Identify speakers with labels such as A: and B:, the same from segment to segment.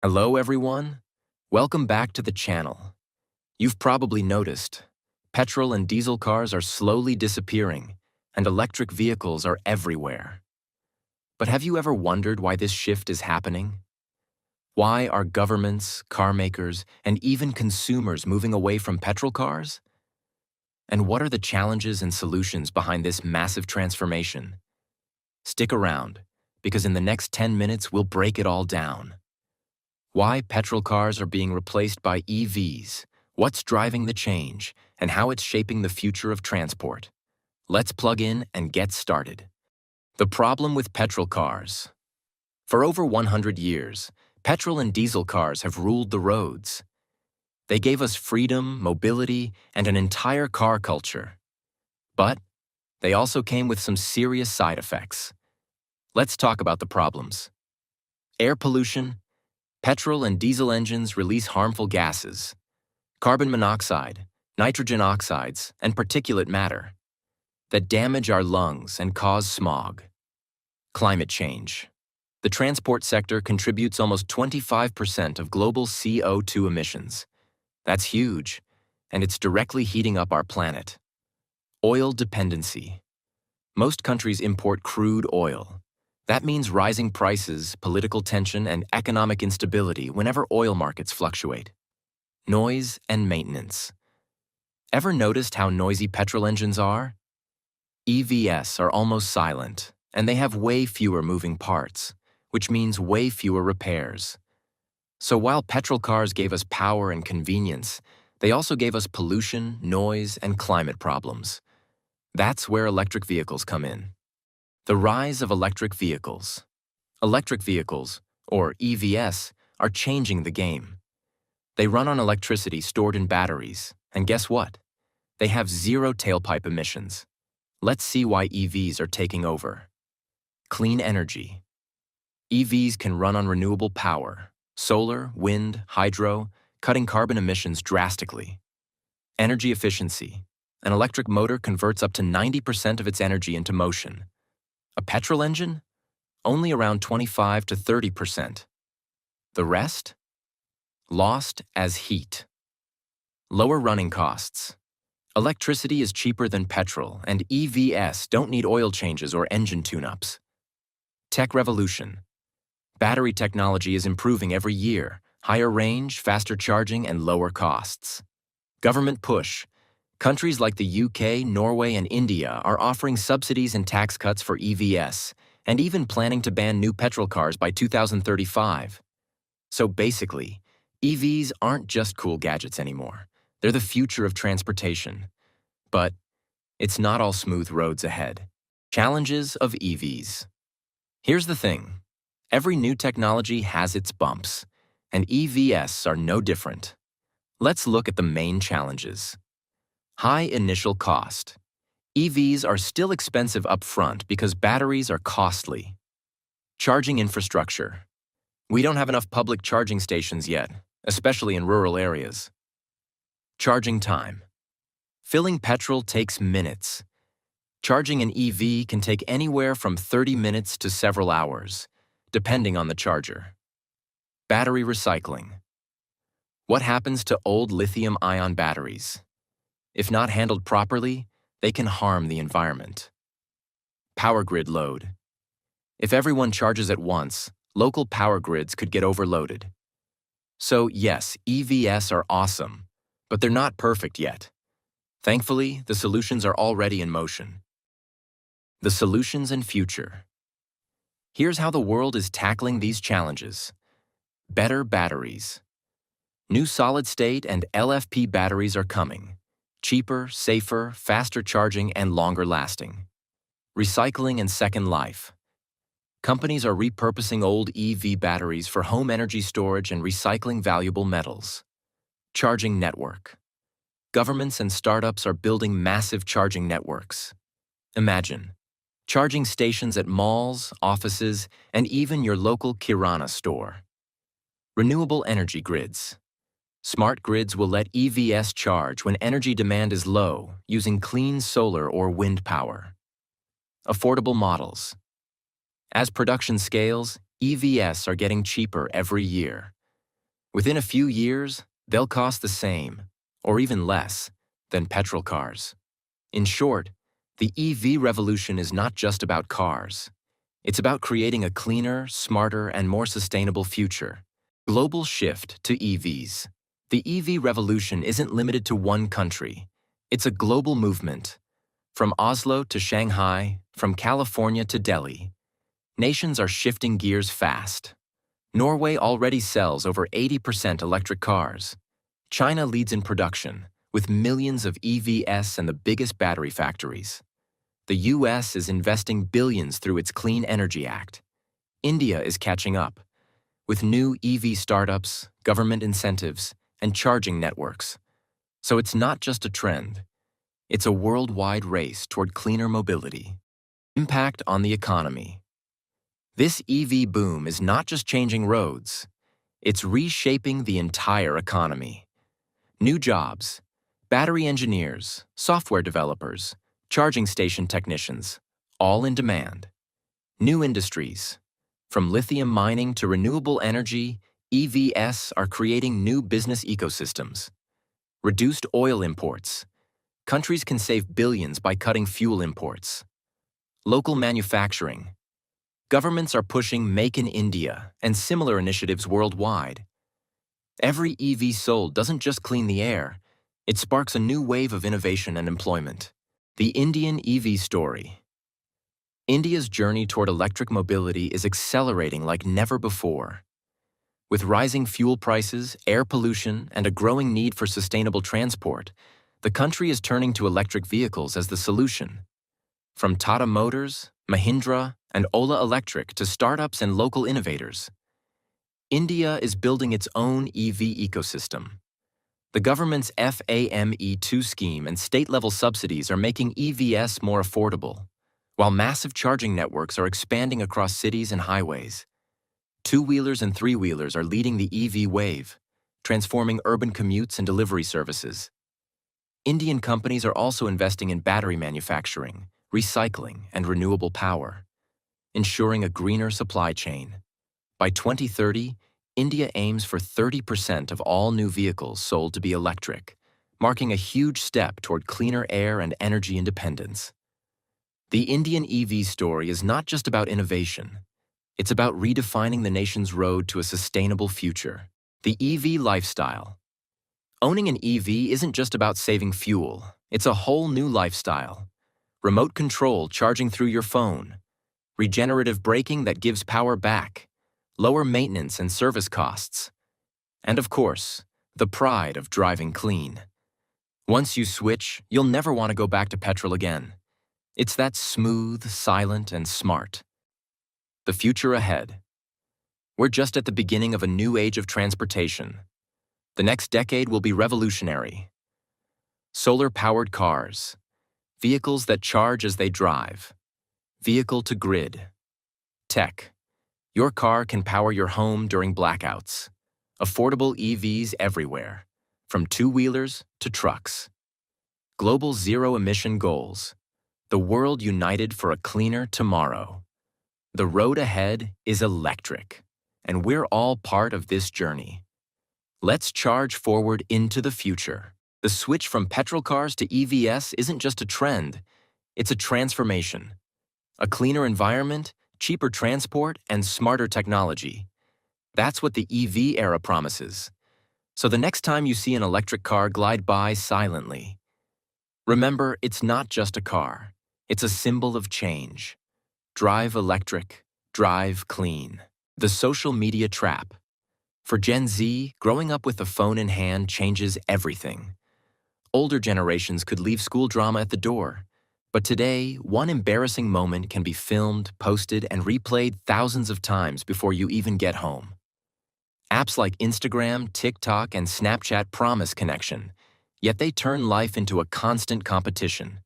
A: Hello everyone, welcome back to the channel. You've probably noticed, petrol and diesel cars are slowly disappearing and electric vehicles are everywhere. But have you ever wondered why this shift is happening? Why are governments, car makers, and even consumers moving away from petrol cars? And what are the challenges and solutions behind this massive transformation? Stick around, because in the next 10 minutes we'll break it all down. Why petrol cars are being replaced by EVs, what's driving the change, and how it's shaping the future of transport. Let's plug in and get started. The problem with petrol cars. For over 100 years, petrol and diesel cars have ruled the roads. They gave us freedom, mobility, and an entire car culture. But they also came with some serious side effects. Let's talk about the problems. Air pollution. Petrol and diesel engines release harmful gases, carbon monoxide, nitrogen oxides, and particulate matter that damage our lungs and cause smog. Climate change. The transport sector contributes almost 25% of global CO2 emissions. That's huge, and it's directly heating up our planet. Oil dependency. Most countries import crude oil. That means rising prices, political tension, and economic instability whenever oil markets fluctuate. Noise and maintenance. Ever noticed how noisy petrol engines are? EVs are almost silent, and they have way fewer moving parts, which means way fewer repairs. So while petrol cars gave us power and convenience, they also gave us pollution, noise, and climate problems. That's where electric vehicles come in. The rise of electric vehicles. Electric vehicles, or EVs, are changing the game. They run on electricity stored in batteries, and guess what? They have zero tailpipe emissions. Let's see why EVs are taking over. Clean energy. EVs can run on renewable power, solar, wind, hydro, cutting carbon emissions drastically. Energy efficiency. An electric motor converts up to 90% of its energy into motion. A petrol engine? Only around 25 to 30%. The rest? Lost as heat. Lower running costs. Electricity is cheaper than petrol, and EVs don't need oil changes or engine tune-ups. Tech revolution. Battery technology is improving every year. Higher range, faster charging, and lower costs. Government push. Countries like the UK, Norway, and India are offering subsidies and tax cuts for EVs, and even planning to ban new petrol cars by 2035. So basically, EVs aren't just cool gadgets anymore. They're the future of transportation. But it's not all smooth roads ahead. Challenges of EVs. Here's the thing. Every new technology has its bumps, and EVs are no different. Let's look at the main challenges. High initial cost. EVs are still expensive up front because batteries are costly. Charging infrastructure. We don't have enough public charging stations yet, especially in rural areas. Charging time. Filling petrol takes minutes. Charging an EV can take anywhere from 30 minutes to several hours, depending on the charger. Battery recycling. What happens to old lithium-ion batteries? If not handled properly, they can harm the environment. Power grid load. If everyone charges at once, local power grids could get overloaded. So yes, EVs are awesome, but they're not perfect yet. Thankfully, the solutions are already in motion. The solutions and future. Here's how the world is tackling these challenges. Better batteries. New solid-state and LFP batteries are coming. Cheaper, safer, faster charging, and longer lasting. Recycling and second life. Companies are repurposing old EV batteries for home energy storage and recycling valuable metals. Charging network. Governments and startups are building massive charging networks. Imagine, charging stations at malls, offices, and even your local Kirana store. Renewable energy grids. Smart grids will let EVs charge when energy demand is low, using clean solar or wind power. Affordable models. As production scales, EVs are getting cheaper every year. Within a few years, they'll cost the same, or even less, than petrol cars. In short, the EV revolution is not just about cars. It's about creating a cleaner, smarter, and more sustainable future. Global shift to EVs. The EV revolution isn't limited to one country. It's a global movement. From Oslo to Shanghai, from California to Delhi, nations are shifting gears fast. Norway already sells over 80% electric cars. China leads in production, with millions of EVs and the biggest battery factories. The US is investing billions through its Clean Energy Act. India is catching up, with new EV startups, government incentives, and charging networks. So it's not just a trend. It's a worldwide race toward cleaner mobility. Impact on the economy. This EV boom is not just changing roads. It's reshaping the entire economy. New jobs, battery engineers, software developers, charging station technicians, all in demand. New industries. From lithium mining to renewable energy, EVs are creating new business ecosystems. Reduced oil imports. Countries can save billions by cutting fuel imports. Local manufacturing. Governments are pushing Make in India and similar initiatives worldwide. Every EV sold doesn't just clean the air, it sparks a new wave of innovation and employment. The Indian EV story. India's journey toward electric mobility is accelerating like never before. With rising fuel prices, air pollution, and a growing need for sustainable transport, the country is turning to electric vehicles as the solution. From Tata Motors, Mahindra, and Ola Electric to startups and local innovators, India is building its own EV ecosystem. The government's FAME2 scheme and state-level subsidies are making EVs more affordable, while massive charging networks are expanding across cities and highways. Two-wheelers and three-wheelers are leading the EV wave, transforming urban commutes and delivery services. Indian companies are also investing in battery manufacturing, recycling, and renewable power, ensuring a greener supply chain. By 2030, India aims for 30% of all new vehicles sold to be electric, marking a huge step toward cleaner air and energy independence. The Indian EV story is not just about innovation. It's about redefining the nation's road to a sustainable future. The EV lifestyle. Owning an EV isn't just about saving fuel. It's a whole new lifestyle. Remote control charging through your phone. Regenerative braking that gives power back. Lower maintenance and service costs. And of course, the pride of driving clean. Once you switch, you'll never want to go back to petrol again. It's that smooth, silent, and smart. The future ahead. We're just at the beginning of a new age of transportation. The next decade will be revolutionary. Solar-powered cars. Vehicles that charge as they drive. Vehicle-to-grid. Tech. Your car can power your home during blackouts. Affordable EVs everywhere, from two-wheelers to trucks. Global zero-emission goals. The world united for a cleaner tomorrow. The road ahead is electric, and we're all part of this journey. Let's charge forward into the future. The switch from petrol cars to EVs isn't just a trend, it's a transformation. A cleaner environment, cheaper transport, and smarter technology. That's what the EV era promises. So the next time you see an electric car glide by silently, remember it's not just a car. It's a symbol of change. Drive electric, drive clean. The social media trap. For Gen Z, growing up with a phone in hand changes everything. Older generations could leave school drama at the door. But today, one embarrassing moment can be filmed, posted, and replayed thousands of times before you even get home. Apps like Instagram, TikTok, and Snapchat promise connection, yet they turn life into a constant competition.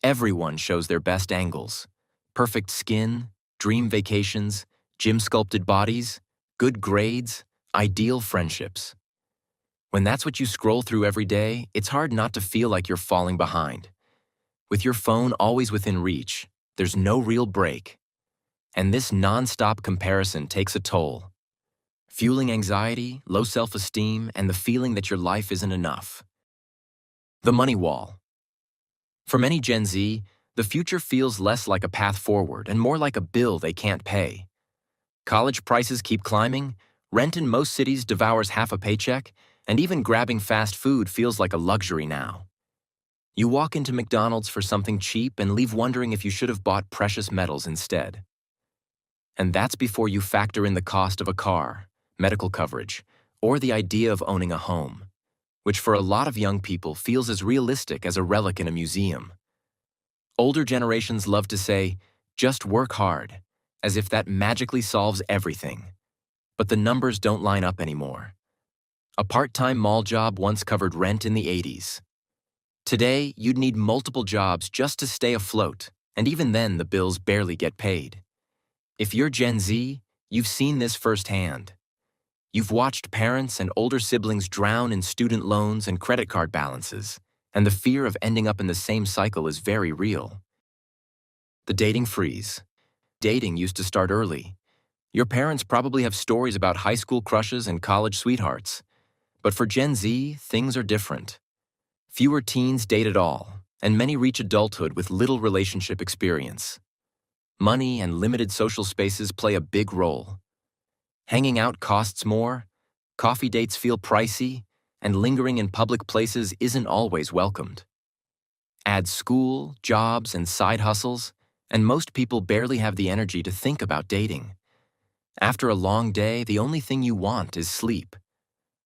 A: Everyone shows their best angles. Perfect skin, dream vacations, gym-sculpted bodies, good grades, ideal friendships. When that's what you scroll through every day, it's hard not to feel like you're falling behind. With your phone always within reach, there's no real break. And this non-stop comparison takes a toll. fueling anxiety, low self-esteem, and the feeling that your life isn't enough. The money wall. For many Gen Z, the future feels less like a path forward and more like a bill they can't pay. College prices keep climbing, rent in most cities devours half a paycheck, and even grabbing fast food feels like a luxury now. You walk into McDonald's for something cheap and leave wondering if you should have bought precious metals instead. And that's before you factor in the cost of a car, medical coverage, or the idea of owning a home, which for a lot of young people feels as realistic as a relic in a museum. Older generations love to say, just work hard, as if that magically solves everything. But the numbers don't line up anymore. A part-time mall job once covered rent in the 80s. Today, you'd need multiple jobs just to stay afloat, and even then the bills barely get paid. If you're Gen Z, you've seen this firsthand. You've watched parents and older siblings drown in student loans and credit card balances, and the fear of ending up in the same cycle is very real. The dating freeze. Dating used to start early. Your parents probably have stories about high school crushes and college sweethearts. But for Gen Z, things are different. Fewer teens date at all, and many reach adulthood with little relationship experience. Money and limited social spaces play a big role. Hanging out costs more, coffee dates feel pricey, and lingering in public places isn't always welcomed. Add school, jobs, and side hustles, and most people barely have the energy to think about dating. After a long day, the only thing you want is sleep.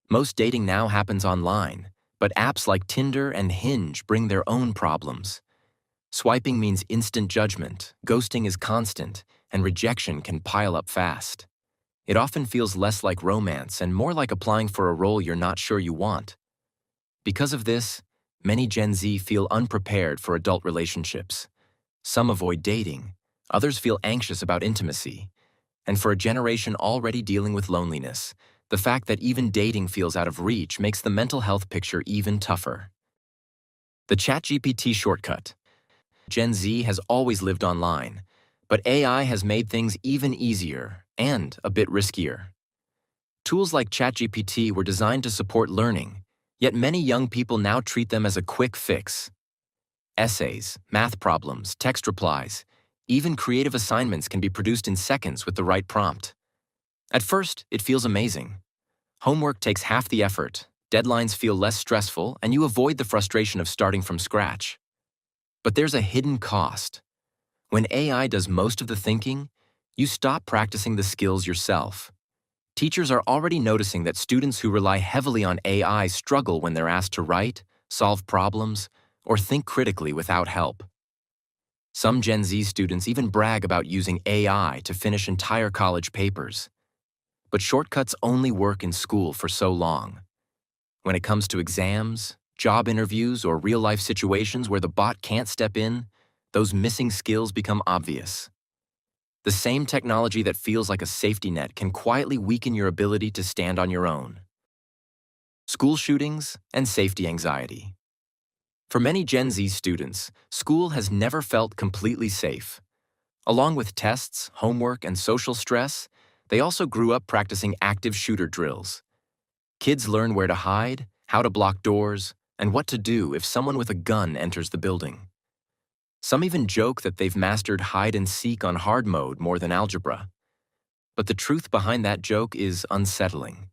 A: Most dating now happens online, but apps like Tinder and Hinge bring their own problems. Swiping means instant judgment, ghosting is constant, and rejection can pile up fast. It often feels less like romance and more like applying for a role you're not sure you want. Because of this, many Gen Z feel unprepared for adult relationships. Some avoid dating, others feel anxious about intimacy. And for a generation already dealing with loneliness, the fact that even dating feels out of reach makes the mental health picture even tougher. The ChatGPT shortcut. Gen Z has always lived online, but AI has made things even easier and a bit riskier. Tools like ChatGPT were designed to support learning, yet many young people now treat them as a quick fix. Essays, math problems, text replies, even creative assignments can be produced in seconds with the right prompt. At first, it feels amazing. Homework takes half the effort, deadlines feel less stressful, and you avoid the frustration of starting from scratch. But there's a hidden cost. When AI does most of the thinking, you stop practicing the skills yourself. Teachers are already noticing that students who rely heavily on AI struggle when they're asked to write, solve problems, or think critically without help. Some Gen Z students even brag about using AI to finish entire college papers. But shortcuts only work in school for so long. When it comes to exams, job interviews, or real-life situations where the bot can't step in, those missing skills become obvious. The same technology that feels like a safety net can quietly weaken your ability to stand on your own. School shootings and safety anxiety. For many Gen Z students, school has never felt completely safe. Along with tests, homework, and social stress, they also grew up practicing active shooter drills. Kids learn where to hide, how to block doors, and what to do if someone with a gun enters the building. Some even joke that they've mastered hide and seek on hard mode more than algebra. But the truth behind that joke is unsettling.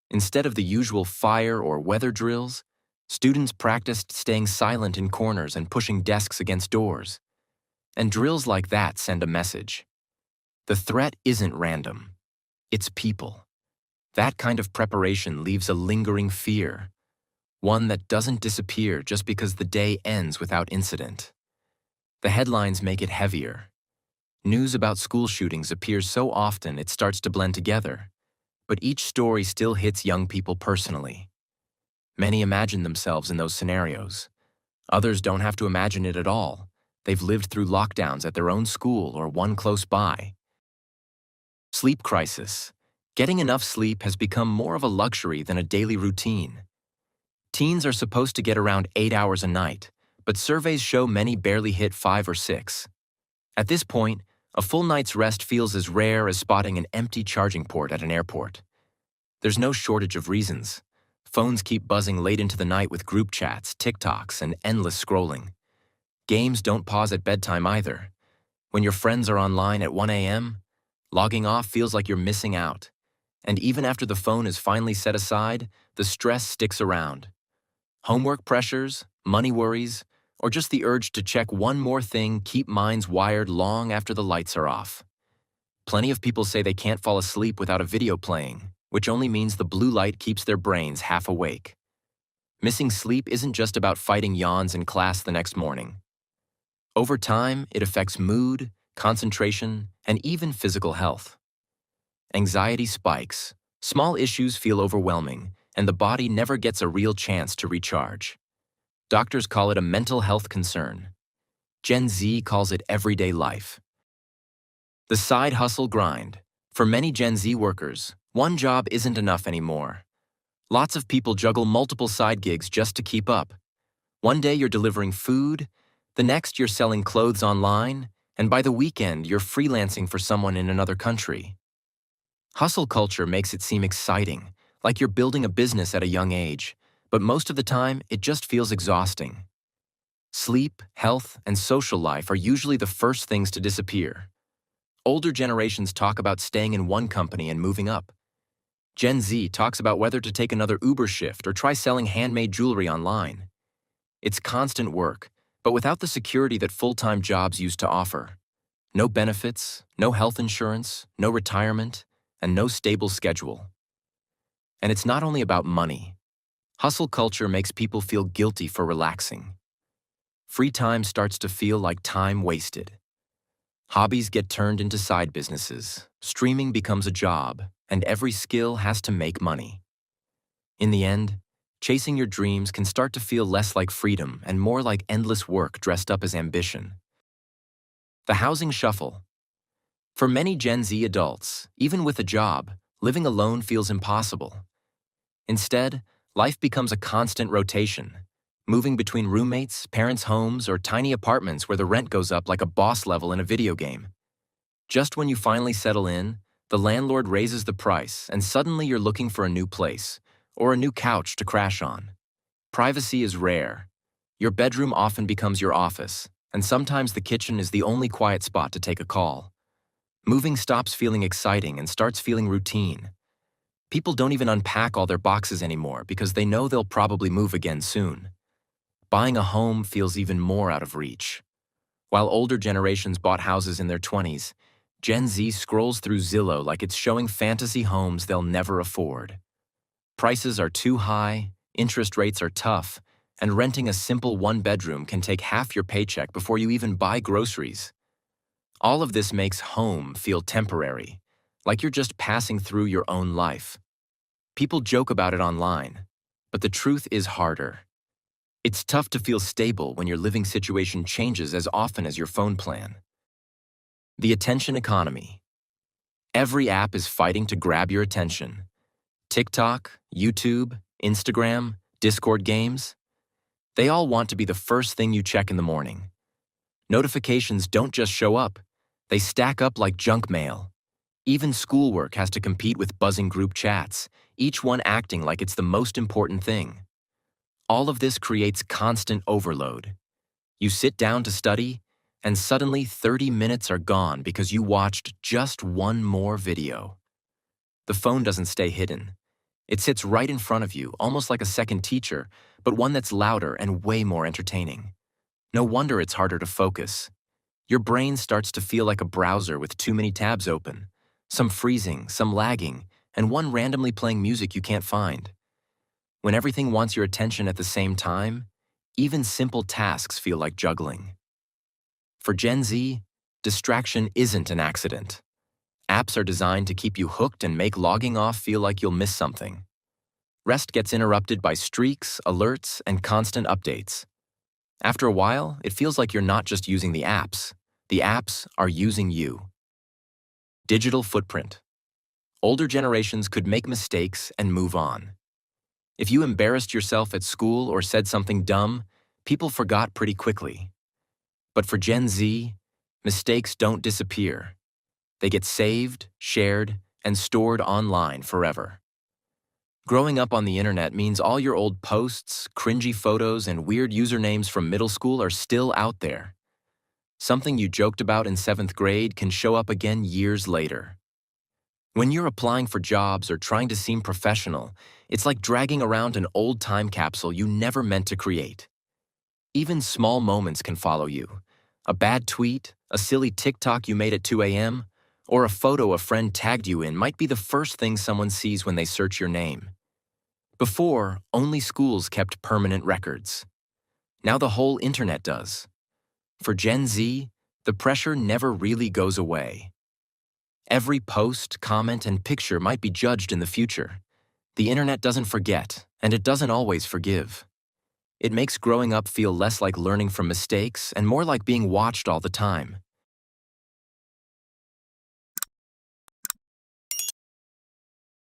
A: Instead of the usual fire or weather drills, students practiced staying silent in corners and pushing desks against doors. And drills like that send a message. The threat isn't random. It's people. That kind of preparation leaves a lingering fear, one that doesn't disappear just because the day ends without incident. The headlines make it heavier. News about school shootings appears so often it starts to blend together, but each story still hits young people personally. Many imagine themselves in those scenarios. Others don't have to imagine it at all. They've lived through lockdowns at their own school or one close by. Sleep crisis. Getting enough sleep has become more of a luxury than a daily routine. Teens are supposed to get around 8 hours a night, but surveys show many barely hit 5 or 6. At this point, a full night's rest feels as rare as spotting an empty charging port at an airport. There's no shortage of reasons. Phones keep buzzing late into the night with group chats, TikToks, and endless scrolling. Games don't pause at bedtime either. When your friends are online at 1 a.m., logging off feels like you're missing out. And even after the phone is finally set aside, the stress sticks around. Homework pressures, money worries, or just the urge to check one more thing keep minds wired long after the lights are off. Plenty of people say they can't fall asleep without a video playing, which only means the blue light keeps their brains half awake. Missing sleep isn't just about fighting yawns in class the next morning. Over time, it affects mood, concentration, and even physical health. Anxiety spikes, small issues feel overwhelming, and the body never gets a real chance to recharge. Doctors call it a mental health concern. Gen Z calls it everyday life. The side hustle grind. For many Gen Z workers, one job isn't enough anymore. Lots of people juggle multiple side gigs just to keep up. One day you're delivering food, the next you're selling clothes online, and by the weekend you're freelancing for someone in another country. Hustle culture makes it seem exciting, like you're building a business at a young age, but most of the time it just feels exhausting. Sleep, health, and social life are usually the first things to disappear. Older generations talk about staying in one company and moving up. Gen Z talks about whether to take another Uber shift or try selling handmade jewelry online. It's constant work, but without the security that full-time jobs used to offer. No benefits, no health insurance, no retirement, and no stable schedule. And it's not only about money. Hustle culture makes people feel guilty for relaxing. Free time starts to feel like time wasted. Hobbies get turned into side businesses, streaming becomes a job, and every skill has to make money. In the end, chasing your dreams can start to feel less like freedom and more like endless work dressed up as ambition. The housing shuffle. For many Gen Z adults, even with a job, living alone feels impossible. Instead, life becomes a constant rotation, moving between roommates, parents' homes, or tiny apartments where the rent goes up like a boss level in a video game. Just when you finally settle in, the landlord raises the price, and suddenly you're looking for a new place, or a new couch to crash on. Privacy is rare. Your bedroom often becomes your office, and sometimes the kitchen is the only quiet spot to take a call. Moving stops feeling exciting and starts feeling routine. People don't even unpack all their boxes anymore because they know they'll probably move again soon. Buying a home feels even more out of reach. While older generations bought houses in their 20s, Gen Z scrolls through Zillow like it's showing fantasy homes they'll never afford. Prices are too high, interest rates are tough, and renting a simple one-bedroom can take half your paycheck before you even buy groceries. All of this makes home feel temporary, like you're just passing through your own life. People joke about it online, but the truth is harder. It's tough to feel stable when your living situation changes as often as your phone plan. The attention economy. Every app is fighting to grab your attention. TikTok, YouTube, Instagram, Discord games. They all want to be the first thing you check in the morning. Notifications don't just show up. They stack up like junk mail. Even schoolwork has to compete with buzzing group chats, each one acting like it's the most important thing. All of this creates constant overload. You sit down to study, and suddenly 30 minutes are gone because you watched just one more video. The phone doesn't stay hidden. It sits right in front of you, almost like a second teacher, but one that's louder and way more entertaining. No wonder it's harder to focus. Your brain starts to feel like a browser with too many tabs open, some freezing, some lagging, and one randomly playing music you can't find. When everything wants your attention at the same time, even simple tasks feel like juggling. For Gen Z, distraction isn't an accident. Apps are designed to keep you hooked and make logging off feel like you'll miss something. Rest gets interrupted by streaks, alerts, and constant updates. After a while, it feels like you're not just using the apps are using you. Digital footprint. Older generations could make mistakes and move on. If you embarrassed yourself at school or said something dumb, people forgot pretty quickly. But for Gen Z, mistakes don't disappear. They get saved, shared, and stored online forever. Growing up on the internet means all your old posts, cringy photos, and weird usernames from middle school are still out there. Something you joked about in 7th grade can show up again years later. When you're applying for jobs or trying to seem professional, it's like dragging around an old time capsule you never meant to create. Even small moments can follow you. A bad tweet, a silly TikTok you made at 2 a.m., or a photo a friend tagged you in might be the first thing someone sees when they search your name. Before, only schools kept permanent records. Now the whole internet does. For Gen Z, the pressure never really goes away. Every post, comment, and picture might be judged in the future. The internet doesn't forget, and it doesn't always forgive. It makes growing up feel less like learning from mistakes and more like being watched all the time.